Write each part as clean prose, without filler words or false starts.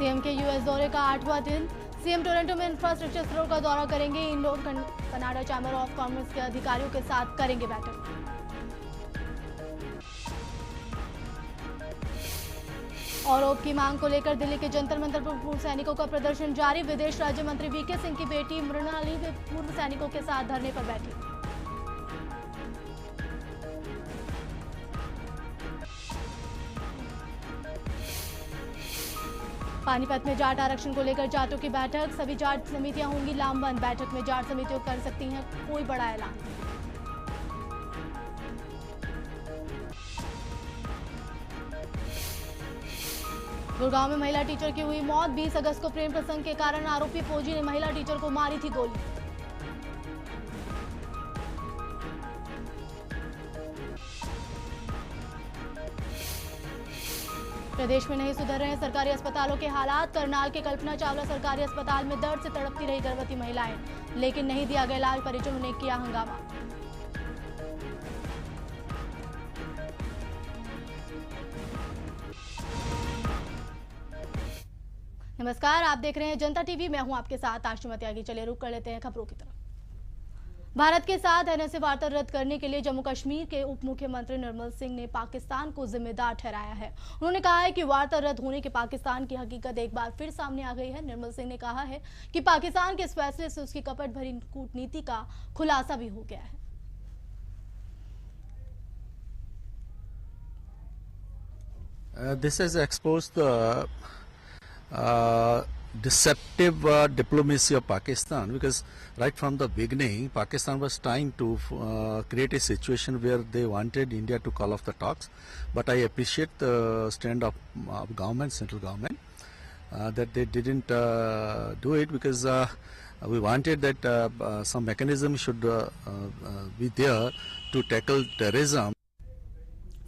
CM के US दौरे का 8वां दिन। सीएम टोरंटो में इंफ्रास्ट्रक्चर स्थलों का दौरा करेंगे। Indoor Canada chamber of commerce के अधिकारियों के साथ करेंगे बैठक। और ओप की मांग को लेकर दिल्ली के जंतर मंतर पर पूर्व सैनिकों का प्रदर्शन जारी। विदेश राज्य मंत्री वीके सिंह की बेटी मृणाली भी पूर्व सैनिकों के साथ धरने पर बैठी। पानीपत में जाट आरक्षण को लेकर जाटों की बैठक। सभी जाट समितियां होंगी लामबंद। बैठक में जाट समितियां कर सकती हैं कोई बड़ा ऐलान। गुड़गांव में महिला टीचर की हुई मौत। 20 अगस्त को प्रेम प्रसंग के कारण आरोपी फौजी ने महिला टीचर को मारी थी गोली। प्रदेश में नहीं सुधर रहे हैं सरकारी अस्पतालों के हालात। करनाल के कल्पना चावला सरकारी अस्पताल में दर्द से तड़पती रही गर्भवती महिलाएं, लेकिन नहीं दिया गया इलाज। परिजनों ने किया हंगामा। नमस्कार, आप देख रहे हैं जनता टीवी। मैं हूं आपके साथ आश्रम त्यागी। चलिए रुक कर लेते हैं खबरों की तरफ। भारत के साथ एनएसए वार्ता रद्द करने के लिए जम्मू कश्मीर के उप मुख्यमंत्री निर्मल सिंह ने पाकिस्तान को जिम्मेदार ठहराया है। उन्होंने कहा है कि वार्ता रद्द होने के पाकिस्तान की हकीकत एक बार फिर सामने आ गई है। निर्मल सिंह ने कहा है कि पाकिस्तान के इस फैसले से उसकी कपट भरी कूटनीति का खुलासा भी हो गया है। This has exposed the deceptive diplomacy of Pakistan, because right from the beginning Pakistan was trying to create a situation where they wanted India to call off the talks, but I appreciate the stand of government, central government, that they didn't do it, because we wanted that some mechanism should be there to tackle terrorism.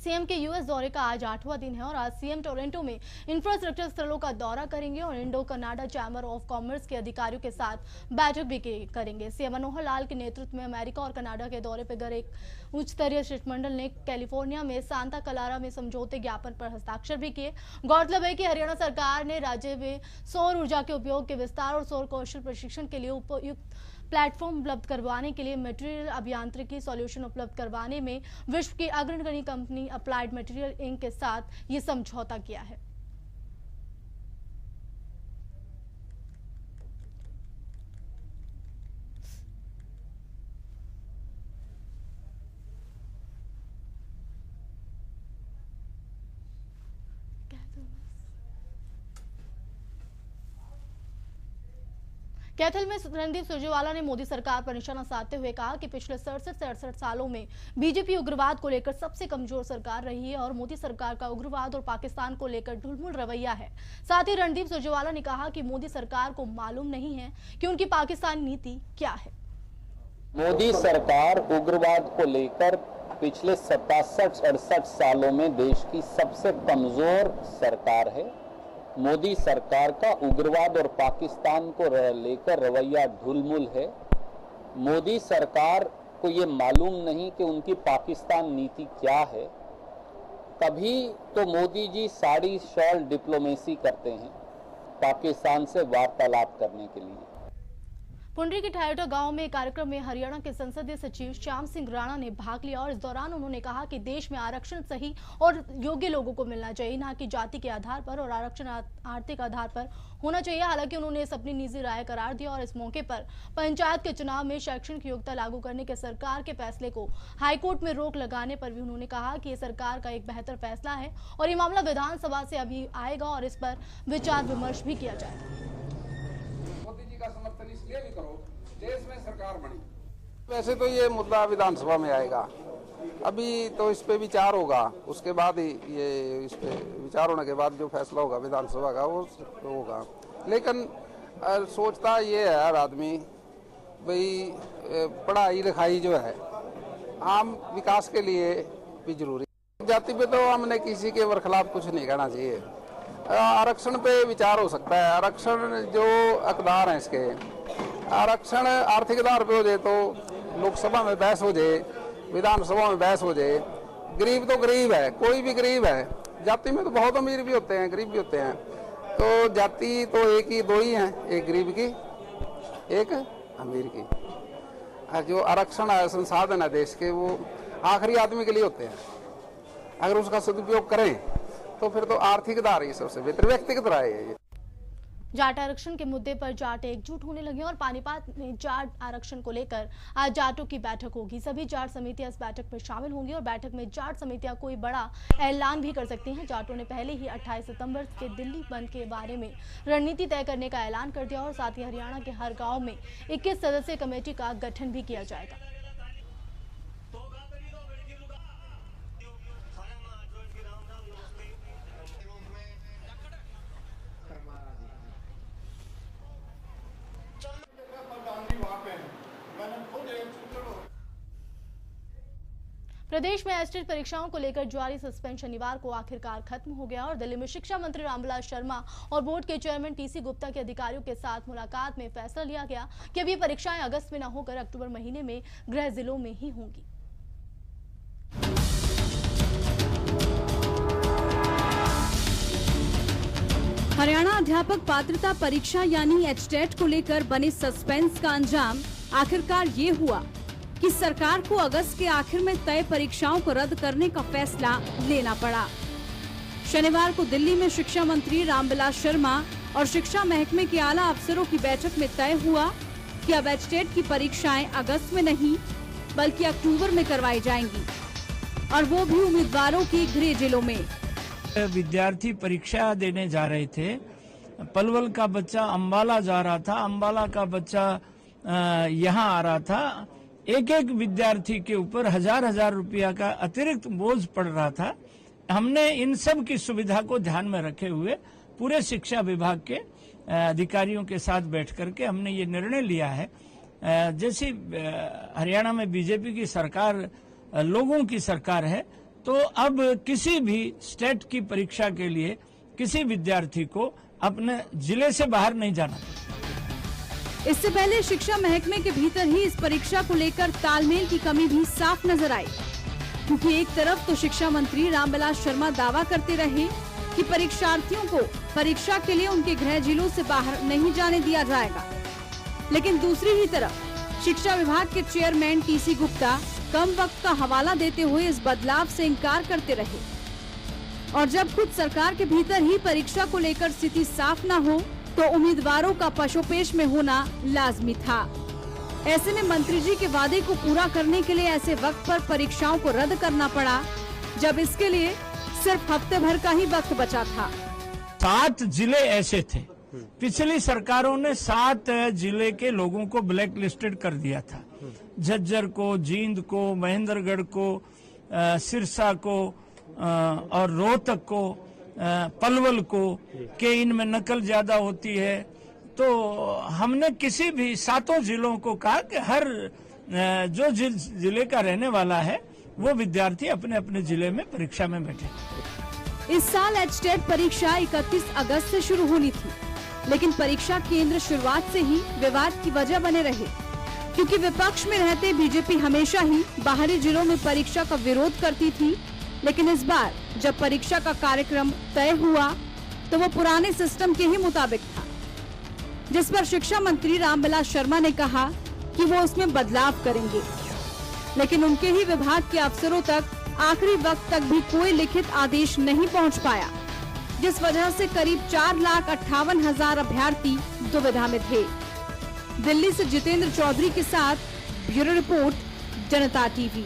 CM के US दौरे का आज 8वां दिन है और आज CM Toronto में infrastructure स्थलों का दौरा करेंगे और Indo Canada chamber of commerce के अधिकारियों के साथ बैठक भी करेंगे। सीएम मनोहर लाल के नेतृत्व में अमेरिका और कनाडा के दौरे पर गए एक उच्च स्तरीय शिष्टमंडल ने कैलिफोर्निया में सांता क्लारा में समझौते ज्ञापन पर हस्ताक्षर भी किए। गौरतलब है कि हरियाणा सरकार ने राज्य में सौर ऊर्जा के उपयोग के विस्तार और सौर कौशल प्रशिक्षण के लिए उपयुक्त प्लेटफॉर्म उपलब्ध करवाने के लिए मटेरियल अभियांत्रिकी सॉल्यूशन उपलब्ध करवाने में विश्व की अग्रणी कंपनी अप्लाइड मटेरियल इंक के साथ ये समझौता किया है। कैथल में रणदीप सुरजेवाला ने मोदी सरकार पर निशाना साधते हुए कहा कि पिछले 67 से 68 सालों में बीजेपी उग्रवाद को लेकर सबसे कमजोर सरकार रही है और मोदी सरकार का उग्रवाद और पाकिस्तान को लेकर ढुलमुल रवैया है। साथ ही रणदीप सुरजेवाला ने कहा कि मोदी सरकार को मालूम नहीं है कि उनकी पाकिस्तान नीति क्या है। मोदी सरकार उग्रवाद को लेकर पिछले 67-68 सालों में देश की सबसे कमजोर सरकार है। मोदी सरकार का उग्रवाद और पाकिस्तान को लेकर रवैया ढुलमुल है। मोदी सरकार को ये मालूम नहीं कि उनकी पाकिस्तान नीति क्या है। कभी तो मोदी जी साड़ी शॉल डिप्लोमेसी करते हैं पाकिस्तान से वार्तालाप करने के लिए। पुंडरी के ठायोटा गांव में कार्यक्रम में हरियाणा के संसदीय सचिव श्याम सिंह राणा ने भाग लिया और इस दौरान उन्होंने कहा कि देश में आरक्षण सही और योग्य लोगों को मिलना चाहिए, न कि जाति के आधार पर, और आरक्षण आर्थिक आधार पर होना चाहिए। हालांकि उन्होंने इस अपनी निजी राय करार दिया और इस मौके पर पंचायत के चुनाव में शैक्षणिक योग्यता लागू करने के सरकार के फैसले को हाईकोर्ट में रोक लगाने पर भी उन्होंने कहा कि ये सरकार का एक बेहतर फैसला है और ये मामला विधानसभा से अभी आएगा और इस पर विचार विमर्श भी किया जाएगा। समर्थन इसलिए भी करो, देश में सरकार बनी। वैसे तो ये मुद्दा विधानसभा में आएगा, अभी तो इस पे विचार होगा, उसके बाद ही ये इस पे विचार होने के बाद जो फैसला होगा विधानसभा का वो होगा। लेकिन सोचता ये है हर आदमी, भाई पढ़ाई लिखाई जो है आम विकास के लिए भी जरूरी। जाति पे तो हमने किसी के बरखिलाफ कुछ नहीं कहना चाहिए। आरक्षण पे विचार हो सकता है। आरक्षण जो हकदार हैं इसके, आरक्षण आर्थिक आधार पे हो जाए तो लोकसभा में बहस हो जाए, विधानसभा में बहस हो जाए। गरीब तो गरीब है, कोई भी गरीब है। जाति में तो बहुत अमीर भी होते हैं, गरीब भी होते हैं। तो जाति तो एक ही दो ही हैं, एक गरीब की, एक अमीर की। जो आरक्षण है, संसाधन है देश के, वो आखिरी आदमी के लिए होते हैं। अगर उसका सदुपयोग करें तो फिर तो आर्थिक धार ही सबसे बेहतर, व्यक्तिगत राय है ये। जाट आरक्षण के मुद्दे पर जाट एकजुट होने लगे और पानीपत में जाट आरक्षण को लेकर आज जाटों की बैठक होगी। सभी जाट समितियां इस बैठक में शामिल होंगी और बैठक में जाट समितियां कोई बड़ा ऐलान भी कर सकती हैं। जाटों ने पहले ही 28 सितंबर के दिल्ली बंद के बारे में रणनीति तय करने का ऐलान कर दिया और साथ ही हरियाणा के हर गाँव में 21 सदस्यीय कमेटी का गठन भी किया जाएगा। प्रदेश में एसटेट परीक्षाओं को लेकर जारी सस्पेंड शनिवार को आखिरकार खत्म हो गया और दिल्ली में शिक्षा मंत्री रामविलास शर्मा और बोर्ड के चेयरमैन टीसी गुप्ता के अधिकारियों के साथ मुलाकात में फैसला लिया गया कि अब ये परीक्षाएं अगस्त में न होकर अक्टूबर महीने में गृह जिलों में ही होंगी। हरियाणा अध्यापक पात्रता परीक्षा यानी एचटेट को लेकर बने सस्पेंस का अंजाम आखिरकार ये हुआ कि सरकार को अगस्त के आखिर में तय परीक्षाओं को रद्द करने का फैसला लेना पड़ा। शनिवार को दिल्ली में शिक्षा मंत्री रामविलास शर्मा और शिक्षा महकमे के आला अफसरों की बैठक में तय हुआ कि अब एचटेट की परीक्षाएं अगस्त में नहीं बल्कि अक्टूबर में करवाई जाएंगी और वो भी उम्मीदवारों के गृह जिलों में। विद्यार्थी परीक्षा देने जा रहे थे। पलवल का बच्चा अंबाला जा रहा था, अंबाला का बच्चा यहाँ आ रहा था। एक एक विद्यार्थी के ऊपर हजार रुपया का अतिरिक्त बोझ पड़ रहा था। हमने इन सब की सुविधा को ध्यान में रखे हुए पूरे शिक्षा विभाग के अधिकारियों के साथ बैठ करके हमने ये निर्णय लिया है। जैसे हरियाणा में बीजेपी की सरकार लोगों की सरकार है, तो अब किसी भी स्टेट की परीक्षा के लिए किसी विद्यार्थी को अपने जिले से बाहर नहीं जाना। इससे पहले शिक्षा महकमे के भीतर ही इस परीक्षा को लेकर तालमेल की कमी भी साफ नजर आई, क्योंकि एक तरफ तो शिक्षा मंत्री रामविलास शर्मा दावा करते रहे कि परीक्षार्थियों को परीक्षा के लिए उनके गृह जिलों से बाहर नहीं जाने दिया जाएगा, लेकिन दूसरी ही तरफ शिक्षा विभाग के चेयरमैन टीसी गुप्ता कम वक्त का हवाला देते हुए इस बदलाव से इनकार करते रहे। और जब खुद सरकार के भीतर ही परीक्षा को लेकर स्थिति साफ न हो तो उम्मीदवारों का पशोपेश में होना लाजमी था। ऐसे में मंत्री जी के वादे को पूरा करने के लिए ऐसे वक्त पर परीक्षाओं को रद्द करना पड़ा, जब इसके लिए सिर्फ हफ्ते भर का ही वक्त बचा था। 7 जिले ऐसे थे, पिछली सरकारों ने 7 जिले के लोगों को ब्लैक लिस्टेड कर दिया था। झज्जर को, जींद को, महेंद्रगढ़ को, सिरसा को और रोहतक को, पलवल को के इनमें नकल ज्यादा होती है। तो हमने किसी भी 7 जिलों को कहा कि हर जो जिले का रहने वाला है वो विद्यार्थी अपने अपने जिले में परीक्षा में बैठे। इस साल एचटेट परीक्षा 31 अगस्त से शुरू होनी थी, लेकिन परीक्षा केंद्र शुरुआत से ही विवाद की वजह बने रहे, क्योंकि विपक्ष में रहते बीजेपी हमेशा ही बाहरी जिलों में परीक्षा का विरोध करती थी। लेकिन इस बार जब परीक्षा का कार्यक्रम तय हुआ तो वो पुराने सिस्टम के ही मुताबिक था, जिस पर शिक्षा मंत्री रामविलास शर्मा ने कहा कि वो उसमें बदलाव करेंगे, लेकिन उनके ही विभाग के अफसरों तक आखिरी वक्त तक भी कोई लिखित आदेश नहीं पहुंच पाया, जिस वजह से करीब 4,58,000 अभ्यर्थी दुविधा में थे। दिल्ली से जितेंद्र चौधरी के साथ ब्यूरो रिपोर्ट, जनता टीवी।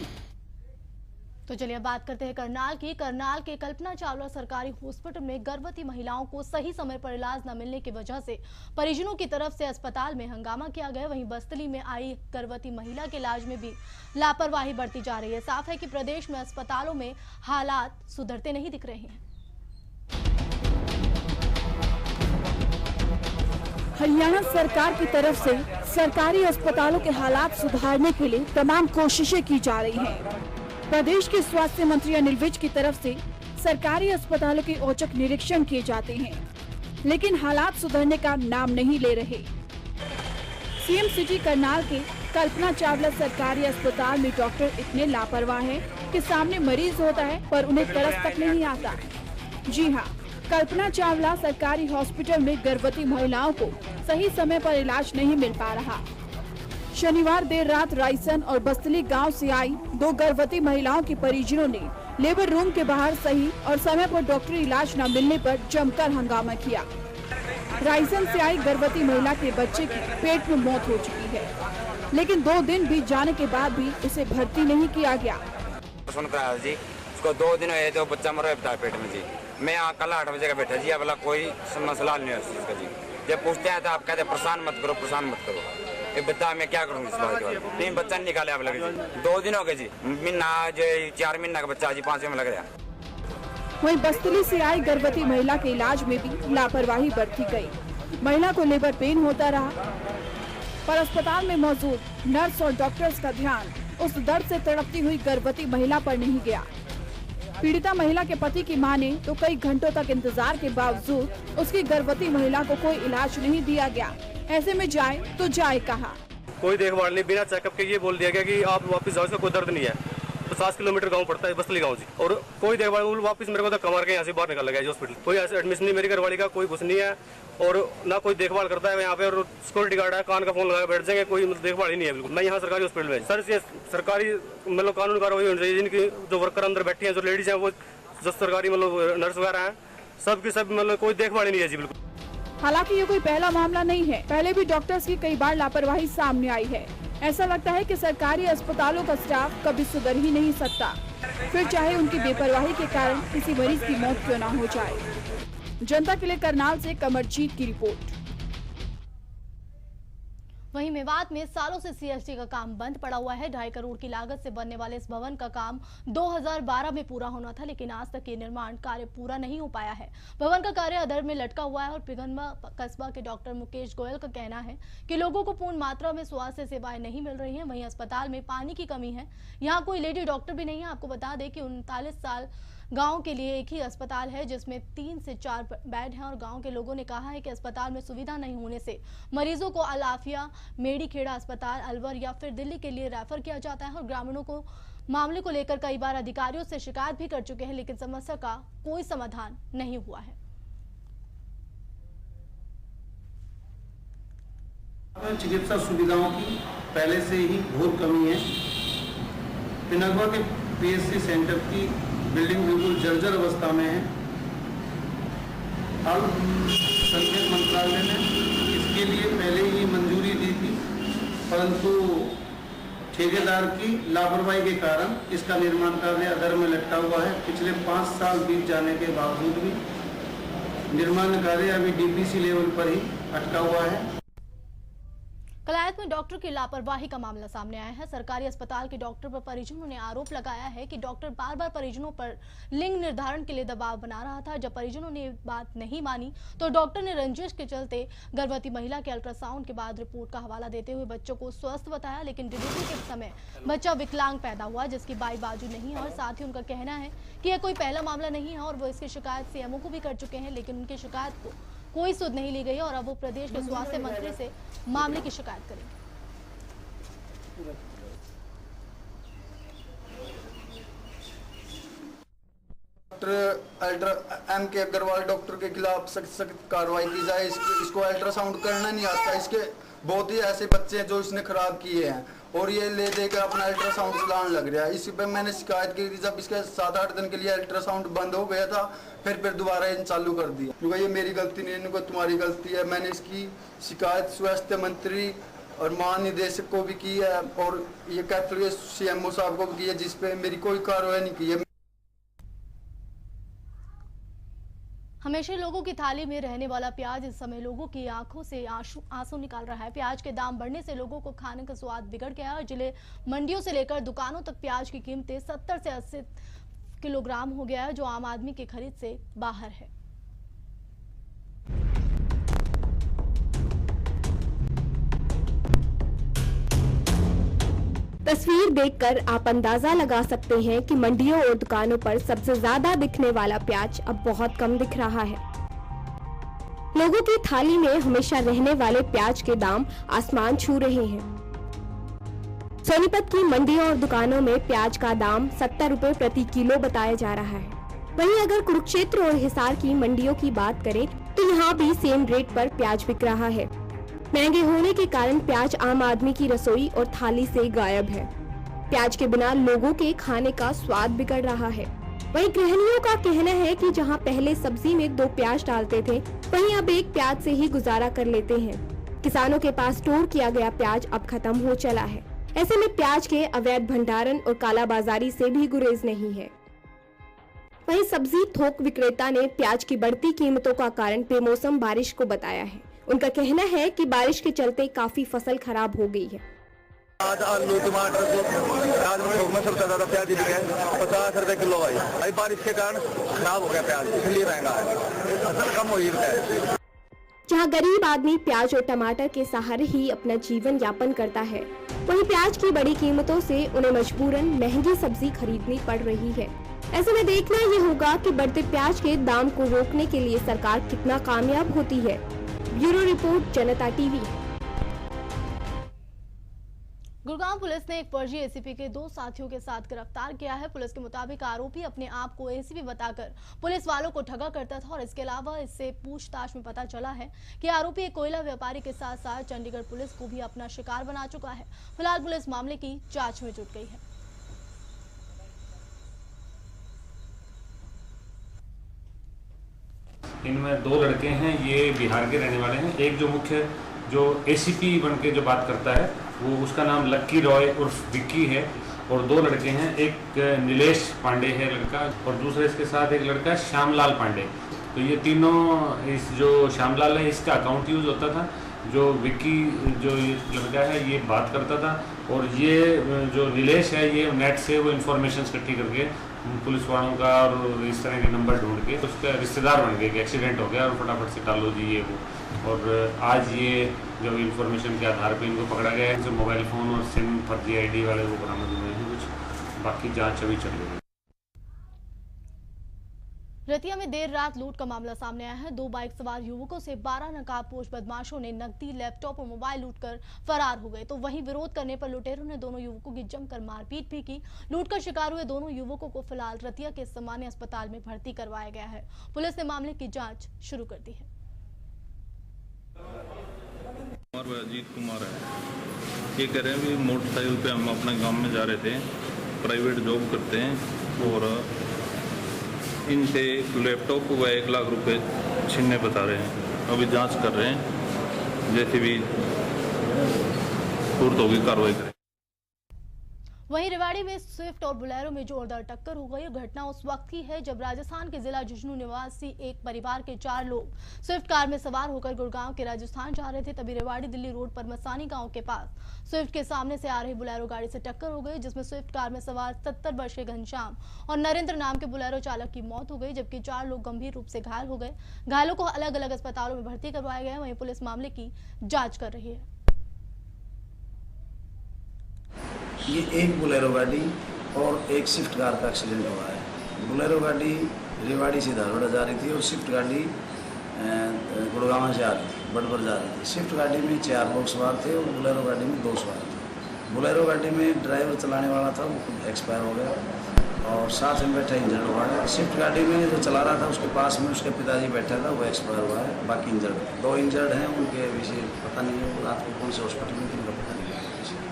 तो चलिए अब बात करते हैं करनाल की। करनाल के कल्पना चावला सरकारी हॉस्पिटल में गर्भवती महिलाओं को सही समय पर इलाज न मिलने की वजह से परिजनों की तरफ से अस्पताल में हंगामा किया गया। वहीं बस्तली में आई गर्भवती महिला के इलाज में भी लापरवाही बरती जा रही है। साफ है कि प्रदेश में अस्पतालों में हालात सुधरते नहीं दिख रहे हैं। हरियाणा सरकार की तरफ से सरकारी अस्पतालों के हालात सुधारने के लिए तमाम कोशिशें की जा रही हैं। प्रदेश के स्वास्थ्य मंत्री अनिल विज की तरफ से सरकारी अस्पतालों के औचक निरीक्षण किए जाते हैं, लेकिन हालात सुधरने का नाम नहीं ले रहे। सीएम सिटी करनाल के कल्पना चावला सरकारी अस्पताल में डॉक्टर इतने लापरवाह हैं कि सामने मरीज होता है पर उन्हें तरस तक नहीं आता। जी हाँ, कल्पना चावला सरकारी हॉस्पिटल में गर्भवती महिलाओं को सही समय पर इलाज नहीं मिल पा रहा। शनिवार देर रात रायसन और बस्तली गांव से आई 2 गर्भवती महिलाओं के परिजनों ने लेबर रूम के बाहर सही और समय पर डॉक्टरी इलाज न मिलने पर जमकर हंगामा किया। रायसन से आई गर्भवती महिला के बच्चे की पेट में मौत हो चुकी है, लेकिन 2 दिन बीत जाने के बाद भी उसे भर्ती नहीं किया गया। जी उसको 2 दिन हुए तो बच्चा मर गया पेट में जी। मैं यहाँ कल 8 बजे का बैठा जी, अब कोई मसला नहीं है इसका जी। जब पूछते हैं तो आप कहते हैं परेशान मत करो, परेशान मत करो। एक बता मैं क्या करूँगी इस बात के बाद। 3 बच्चा निकाले आप लगे जी, 2 दिन हो गए जी। महीना जो 4 महीना का बच्चा जी 5 में लग रहा। वहीं बस्तली से आई गर्भवती महिला के इलाज में भी लापरवाही बरती गई। महिला को लेबर पेन होता रहा, पर अस्पताल में मौजूद नर्स और डॉक्टर्स का ध्यान उस दर्द से तड़पती हुई गर्भवती महिला पर नहीं गया। पीड़िता महिला के पति की माने तो कई घंटों तक इंतजार के बावजूद उसकी गर्भवती महिला को कोई इलाज नहीं दिया गया। ऐसे में जाए तो जाए कहाँ? कोई देखभाल नहीं, बिना चेकअप के ये बोल दिया गया कि आप वापस जाओ, इसका कोई दर्द नहीं है। 50 किलोमीटर गांव पड़ता है बस्तली गांव जी, और कोई देखभाल वापस मेरे को धक्का मार के यहाँ से बाहर निकल गया हॉस्पिटल। कोई ऐसे एडमिशन नहीं, मेरी घरवाली का कोई कुछ नहीं है और ना कोई देखभाल करता है यहाँ पे। और सिक्योरिटी गार्ड है, कान का फोन लगा बैठ जाएंगे, कोई देखभाल ही नहीं है बिल्कुल। मैं यहाँ सरकारी हॉस्पिटल में सर से सरकारी मतलब कानून कार्रवाई होनी चाहिए। जिनकी जो वर्कर अंदर बैठी है, जो लेडीज है, वो जो सरकारी मतलब नर्स वगैरह है, सबकी सब मतलब कोई देखभाल ही नहीं है जी बिल्कुल। हालांकि ये कोई पहला मामला नहीं है, पहले भी डॉक्टर्स की कई बार लापरवाही सामने आई है। ऐसा लगता है कि सरकारी अस्पतालों का स्टाफ कभी सुधर ही नहीं सकता, फिर चाहे उनकी बेपरवाही के कारण किसी मरीज की मौत क्यों न हो जाए। जनता के लिए करनाल से कमरजीत की रिपोर्ट। वहीं मेवात में सालों से सीएसटी का काम बंद पड़ा हुआ है। 2.5 करोड़ की लागत से बनने वाले इस भवन का काम 2012 में पूरा होना था, लेकिन आज तक ये निर्माण कार्य पूरा नहीं हो पाया है। भवन का कार्य अधर में लटका हुआ है और पिघनवा कस्बा के डॉक्टर मुकेश गोयल का कहना है कि लोगों को पूर्ण मात्रा में स्वास्थ्य सेवाएं नहीं मिल रही हैं। वहीं अस्पताल में पानी की कमी है, यहाँ कोई लेडी डॉक्टर भी नहीं है। आपको बता दें कि 39 साल गांव के लिए एक ही अस्पताल है जिसमें 3 से 4 बेड हैं और गांव के लोगों ने कहा है कि अस्पताल में सुविधा नहीं होने से मरीजों को अलाफिया, मेडीखेड़ा अस्पताल, अलवर या फिर दिल्ली के लिए रेफर किया जाता है। और ग्रामीणों को मामले को लेकर कई बार अधिकारियों से शिकायत भी कर चुके हैं, लेकिन समस्या का कोई समाधान नहीं हुआ है। चिकित्सा सुविधाओं की पहले से ही बहुत कमी है। पिनगवा के पीएससी सेंटर की बिल्डिंग बिल्कुल जर्जर अवस्था में है। हाल संस्कृति मंत्रालय ने इसके लिए पहले ही मंजूरी दी थी, परंतु ठेकेदार की लापरवाही के कारण इसका निर्माण कार्य अधर में लटका हुआ है। पिछले 5 साल बीत जाने के बावजूद भी निर्माण कार्य अभी डीपीसी लेवल पर ही अटका हुआ है। कलायत में डॉक्टर की लापरवाही का मामला सामने आया है। सरकारी अस्पताल के डॉक्टर पर परिजनों ने आरोप लगाया है कि डॉक्टर बार बार परिजनों पर लिंग निर्धारण के लिए दबाव बना रहा था। जब परिजनों ने बात नहीं मानी तो डॉक्टर ने रंजिश के चलते गर्भवती महिला के अल्ट्रासाउंड के बाद रिपोर्ट का हवाला देते हुए बच्चों को स्वस्थ बताया, लेकिन डिलीवरी के समय बच्चा विकलांग पैदा हुआ जिसकी बाई बाजू नहीं है। और साथ ही उनका कहना है कि यह कोई पहला मामला नहीं है और वो इसकी शिकायत सीएमओ को भी कर चुके हैं, लेकिन उनकी शिकायत को कोई सुध नहीं ली गई और अब वो प्रदेश के स्वास्थ्य मंत्री से मामले की शिकायत करेंगे। एम के अग्रवाल डॉक्टर के खिलाफ सख्त कार्रवाई की जाए। इसको अल्ट्रासाउंड करना नहीं आता। इसके बहुत ही ऐसे बच्चे हैं जो इसने खराब किए हैं और ये ले देकर अपना अल्ट्रासाउंड चलाने लग रहा है। इसी पर मैंने शिकायत की थी। जब इसके 7-8 दिन के लिए अल्ट्रासाउंड बंद हो गया था, फिर दोबारा इन चालू कर दिया। क्योंकि ये मेरी गलती नहीं है, तुम्हारी गलती है। मैंने इसकी शिकायत स्वास्थ्य मंत्री और महानिदेशक को भी की है और ये कहते हुए सीएमओ साहब को भी की है, जिसपे मेरी कोई कार्रवाई नहीं की है। हमेशा लोगों की थाली में रहने वाला प्याज इस समय लोगों की आंखों से आंसू निकाल रहा है। प्याज के दाम बढ़ने से लोगों को खाने का स्वाद बिगड़ गया है। जिले मंडियों से लेकर दुकानों तक प्याज की कीमतें 70 से 80 किलोग्राम हो गया है, जो आम आदमी की खरीद से बाहर है। तस्वीर देखकर आप अंदाजा लगा सकते हैं कि मंडियों और दुकानों पर सबसे ज्यादा दिखने वाला प्याज अब बहुत कम दिख रहा है। लोगों की थाली में हमेशा रहने वाले प्याज के दाम आसमान छू रहे हैं। सोनीपत की मंडियों और दुकानों में प्याज का दाम 70 रुपए प्रति किलो बताया जा रहा है। वहीं अगर कुरुक्षेत्र और हिसार की मंडियों की बात करें तो यहाँ भी सेम रेट पर प्याज बिक रहा है। महंगे होने के कारण प्याज आम आदमी की रसोई और थाली से गायब है। प्याज के बिना लोगों के खाने का स्वाद बिगड़ रहा है। वहीं गृहिणियों का कहना है कि जहां पहले सब्जी में 2 प्याज डालते थे, वहीं अब 1 प्याज से ही गुजारा कर लेते हैं। किसानों के पास स्टोर किया गया प्याज अब खत्म हो चला है। ऐसे में प्याज के अवैध भंडारण और कालाबाजारी से भी गुरेज नहीं है। वहीं सब्जी थोक विक्रेता ने प्याज की बढ़ती कीमतों का कारण बेमौसम बारिश को बताया है। उनका कहना है कि बारिश के चलते काफी फसल खराब हो गई है। आज आलू टमाटर आज में सबसे ज्यादा प्याज बिक है 50 रुपए किलो आई। अभी बारिश के कारण खराब हो गया प्याज, इसलिए महंगा है, फसल कम हुई है। जहां गरीब आदमी प्याज और टमाटर के सहारे ही अपना जीवन यापन करता है, वहीं प्याज की बड़ी कीमतों से उन्हें मजबूरन महंगी सब्जी खरीदनी पड़ रही है। ऐसे में देखना ये होगा कि बढ़ते प्याज के दाम को रोकने के लिए सरकार कितना कामयाब होती है। ब्यूरो रिपोर्ट, जनता टीवी। गुड़गांव पुलिस ने एक फर्जी एसीपी के 2 साथियों के साथ गिरफ्तार किया है। पुलिस के मुताबिक आरोपी अपने आप को एसीपी बताकर पुलिस वालों को ठगा करता था और इसके अलावा इससे पूछताछ में पता चला है कि आरोपी एक कोयला व्यापारी के साथ साथ चंडीगढ़ पुलिस को भी अपना शिकार बना चुका है। फिलहाल पुलिस मामले की जांच में जुट गई है। इनमें 2 लड़के हैं, ये बिहार के रहने वाले हैं। एक जो मुख्य जो एसीपी बन के जो बात करता है वो उसका नाम लक्की रॉय उर्फ विक्की है, और 2 लड़के हैं, एक नीलेश पांडे है लड़का और दूसरा इसके साथ एक लड़का श्यामलाल पांडे। तो ये तीनों, इस जो श्यामलाल है इसका अकाउंट यूज होता था, जो विक्की जो ये लड़का है ये बात करता था, और ये जो नीलेश है ये नेट से वो इन्फॉर्मेशन इकट्ठी करके पुलिस वालों का और इस तरह के नंबर ढूंढ के उसका रिश्तेदार बन गए कि एक्सीडेंट हो गया और फटाफट से टालो जी ये वो। और आज ये जो इन्फॉर्मेशन के आधार पे इनको पकड़ा गया है, जो मोबाइल फ़ोन और सिम फर्जी आईडी वाले वो बरामद हुए हैं कुछ, बाकी जांच अभी चल रही है। रतिया में देर रात लूट का मामला सामने आया है। 2 बाइक सवार युवकों से 12 नकाबपोश बदमाशों ने नकदी, लैपटॉप और मोबाइल लूटकर फरार हो गए। तो वहीं विरोध करने पर लुटेरों ने दोनों युवकों की जमकर मारपीट भी की। लूट का शिकार हुए दोनों युवकों को फिलहाल रतिया के सामान्य अस्पताल में भर्ती करवाया गया है। पुलिस ने मामले की जाँच शुरू कर दी है। अजीत कुमार है, ये कह रहे हैं भी मोटरसाइकिल पे हम अपने गांव में जा रहे थे, प्राइवेट जॉब करते हैं और इनसे लैपटॉप व 1 लाख रुपए छीनने बता रहे हैं। अभी जांच कर रहे हैं, जैसे भी सूरत होगी कार्रवाई करें। वहीं रेवाड़ी में स्विफ्ट और बुलेरो में जोरदार टक्कर हो गई। घटना उस वक्त की है जब राजस्थान के जिला झुंझुनू निवासी एक परिवार के 4 लोग स्विफ्ट कार में सवार होकर गुड़गांव के राजस्थान जा रहे थे। तभी रेवाड़ी दिल्ली रोड पर मसानी गांव के पास स्विफ्ट के सामने से आ रही बुलेरो गाड़ी से टक्कर हो गई, जिसमें स्विफ्ट कार में सवार 70 वर्षीय घनश्याम और नरेंद्र नाम के बुलेरो चालक की मौत हो गई, जबकि 4 लोग गंभीर रूप से घायल हो गए। घायलों को अलग अलग अस्पतालों में भर्ती करवाया गया है। वहीं पुलिस मामले की जाँच कर रही है। ये एक बुलेरो गाड़ी और एक स्विफ्ट कार का एक्सीडेंट हुआ है। बुलेरो गाड़ी रेवाड़ी से धारवाड़ा जा रही थी और स्विफ्ट गाड़ी गुड़गांव से आ रही थी, बड़बर जा रही थी। स्विफ्ट गाड़ी में 4 लोग सवार थे और बुलेरो गाड़ी में 2 सवार थे। बुलेरो गाड़ी में ड्राइवर चलाने वाला था, वो खुद एक्सपायर हो गया और साथ में बैठा इंजर्ड हुआ है। स्विफ्ट गाड़ी में जो चला रहा था उसके पास में उसके पिताजी बैठा था, वो एक्सपायर हुआ है। बाकी इंजर्ड 2 इंजर्ड हैं, उनके विषय पता नहीं है रात को कौन से हॉस्पिटल में, उनका पता नहीं है।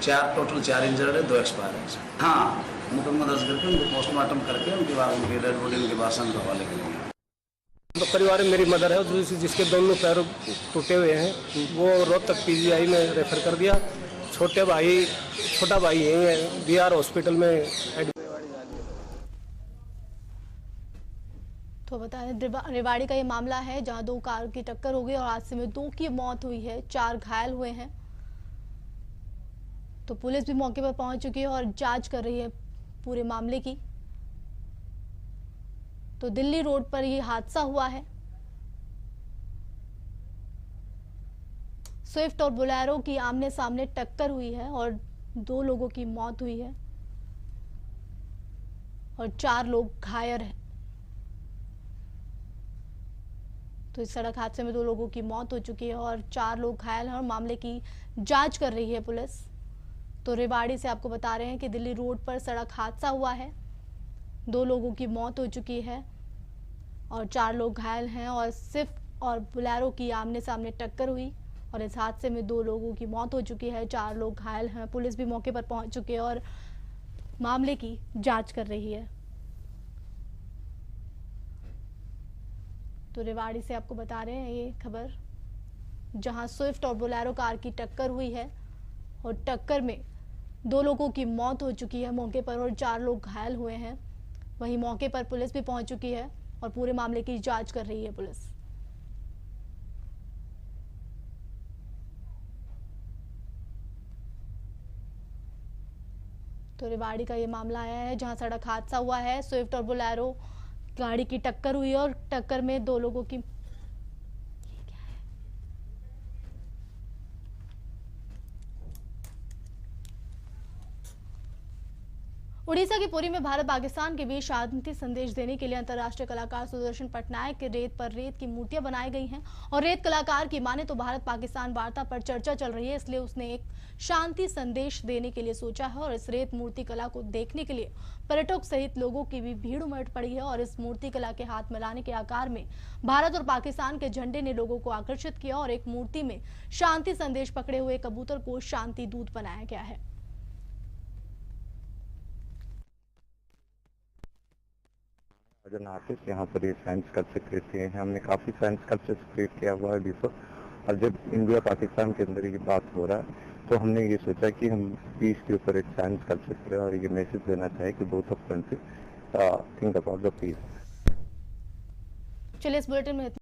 4 टोटल 4 इंजर्ड है, 2 एक्सपायर है। हाँ, मुकदमा दर्ज करके उनको पोस्टमार्टम करके उनके बाद उनकी डेड बॉडी उनके वासन का हवाले करेंगे। तो परिवार में मेरी मदर है जिसके दोनों पैरों टूटे हुए हैं, वो रोहतक पीजीआई में रेफर कर दिया। छोटा भाई है BR हॉस्पिटल में। तो बताएं, रेवाड़ी का ये मामला है जहां 2 कार की टक्कर हो गई और हादसे में 2 की मौत हुई है, 4 घायल हुए हैं। तो पुलिस भी मौके पर पहुंच चुकी है और जांच कर रही है पूरे मामले की। तो दिल्ली रोड पर ये हादसा हुआ है। स्विफ्ट और बुलेरो की आमने सामने टक्कर हुई है और 2 लोगों की मौत हुई है और 4 लोग घायल हैं। तो इस सड़क हादसे में 2 लोगों की मौत हो चुकी है और 4 लोग घायल हैं और मामले की जांच कर रही है पुलिस। तो रेवाड़ी से आपको बता रहे हैं कि दिल्ली रोड पर सड़क हादसा हुआ है, 2 लोगों की मौत हो चुकी है और 4 लोग घायल हैं और स्विफ्ट और बोलेरो की आमने सामने टक्कर हुई और इस हादसे में 2 लोगों की मौत हो चुकी है, 4 लोग घायल हैं। पुलिस भी मौके पर पहुंच चुकी है और मामले की जांच कर रही है। तो रेवाड़ी से आपको बता रहे हैं ये खबर, जहां स्विफ्ट और बोलेरो कार की टक्कर हुई है और टक्कर में 2 लोगों की मौत हो चुकी है मौके पर और 4 लोग घायल हुए हैं। वहीं मौके पर पुलिस भी पहुंच चुकी है और पूरे मामले की जांच कर रही है पुलिस। तो रेवाड़ी का ये मामला आया है जहां सड़क हादसा हुआ है, स्विफ्ट और बोलेरो गाड़ी की टक्कर हुई और टक्कर में 2 लोगों की उड़ीसा के पुरी में भारत पाकिस्तान के बीच शांति संदेश देने के लिए अंतर्राष्ट्रीय कलाकार सुदर्शन पटनायक के रेत पर रेत की मूर्तियां बनाई गई हैं और रेत कलाकार की माने तो भारत पाकिस्तान वार्ता पर चर्चा चल रही है, इसलिए उसने एक शांति संदेश देने के लिए सोचा है और इस रेत मूर्ति कला को देखने के लिए पर्यटक सहित लोगों की भी भीड़ उमड़ पड़ी है और इस मूर्ति कला के हाथ मिलाने के आकार में भारत और पाकिस्तान के झंडे ने लोगों को आकर्षित किया और एक मूर्ति में शांति संदेश पकड़े हुए कबूतर को शांति दूत बनाया गया है। आर्टिस्ट यहाँ पर ये साइंस स्कल्पचर क्रिएट किए हैं। हमने काफ़ी साइंस स्कल्पचर क्रिएट किया हुआ है बिफोर, और जब इंडिया पाकिस्तान के अंदर ये बात हो रहा है तो हमने ये सोचा कि हम पीस के ऊपर एक साइंस स्कल्पचर करें और ये मैसेज देना चाहे कि both of country think about the peace. चलिए इस बुलेटिन में